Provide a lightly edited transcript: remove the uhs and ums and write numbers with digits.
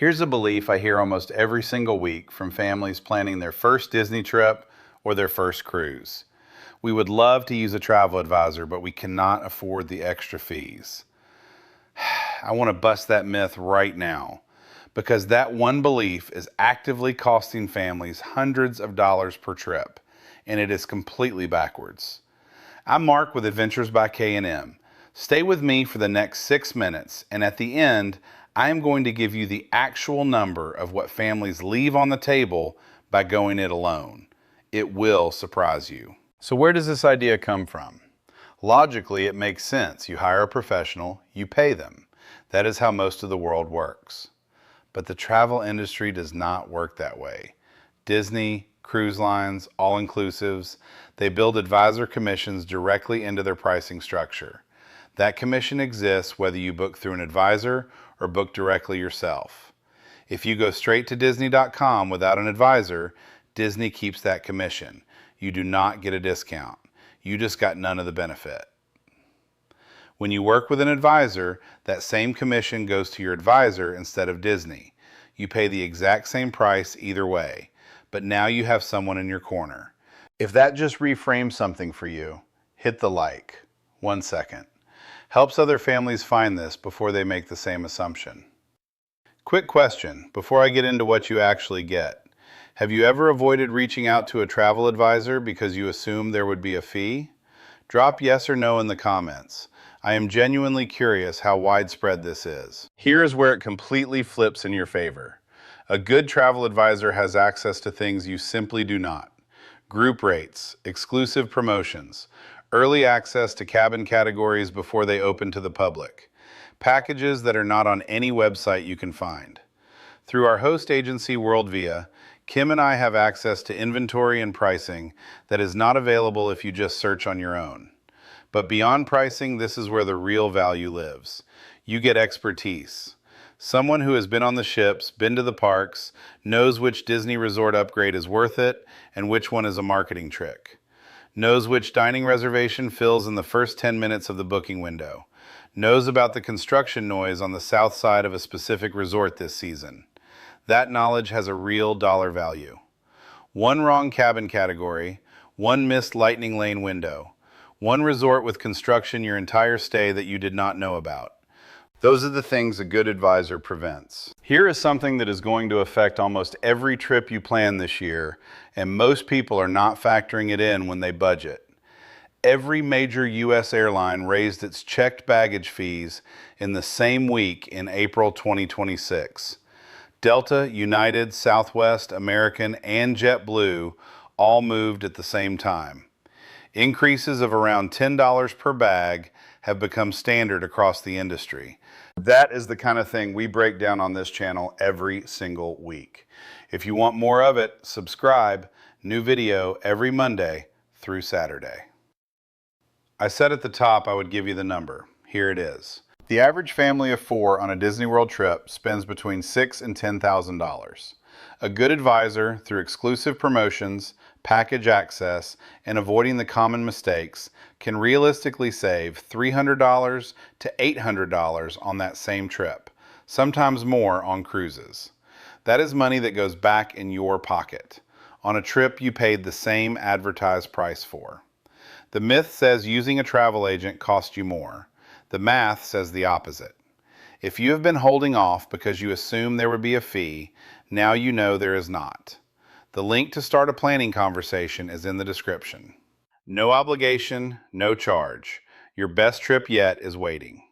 Here's a belief I hear almost every single week from families planning their first Disney trip or their first cruise. We would love to use a travel advisor, but we cannot afford the extra fees. I want to bust that myth right now because that one belief is actively costing families hundreds of dollars per trip, and it is completely backwards. I'm Mark with Adventures by K&M. Stay with me for the next 6 minutes, and at the end, I am going to give you the actual number of what families leave on the table by going it alone. It will surprise you. So where does this idea come from? Logically, it makes sense. You hire a professional, you pay them. That is how most of the world works. But the travel industry does not work that way. Disney, cruise lines, all-inclusives, they build advisor commissions directly into their pricing structure. That commission exists whether you book through an advisor or book directly yourself. If you go straight to Disney.com without an advisor, Disney keeps that commission. You do not get a discount. You just got none of the benefit. When you work with an advisor, that same commission goes to your advisor instead of Disney. You pay the exact same price either way, but now you have someone in your corner. If that just reframes something for you, hit the like. 1 second. Helps other families find this before they make the same assumption. Quick question before I get into what you actually get. Have you ever avoided reaching out to a travel advisor because you assumed there would be a fee? Drop yes or no in the comments. I am genuinely curious how widespread this is. Here is where it completely flips in your favor. A good travel advisor has access to things you simply do not. Group rates, exclusive promotions, early access to cabin categories before they open to the public, packages that are not on any website you can find. Through our host agency WorldVia, Kim and I have access to inventory and pricing that is not available if you just search on your own. But beyond pricing, this is where the real value lives. You get expertise. Someone who has been on the ships, been to the parks, knows which Disney resort upgrade is worth it and which one is a marketing trick. Knows which dining reservation fills in the first 10 minutes of the booking window. Knows about the construction noise on the south side of a specific resort this season. That knowledge has a real dollar value. One wrong cabin category, one missed lightning lane window, one resort with construction your entire stay that you did not know about. Those are the things a good advisor prevents. Here is something that is going to affect almost every trip you plan this year, and most people are not factoring it in when they budget. Every major U.S. airline raised its checked baggage fees in the same week in April 2026. Delta, United, Southwest, American, and JetBlue all moved at the same time. Increases of around $10 per bag have become standard across the industry. That is the kind of thing we break down on this channel every single week. If you want more of it, subscribe. New video every Monday through Saturday. I said at the top I would give you the number. Here it is. The average family of 4 on a Disney World trip spends between $6,000 and $10,000. A good advisor, through exclusive promotions, package access, and avoiding the common mistakes, can realistically save $300 to $800 on that same trip, sometimes more on cruises. That is money that goes back in your pocket, on a trip you paid the same advertised price for. The myth says using a travel agent costs you more. The math says the opposite. If you have been holding off because you assumed there would be a fee, now you know there is not. The link to start a planning conversation is in the description. No obligation, no charge. Your best trip yet is waiting.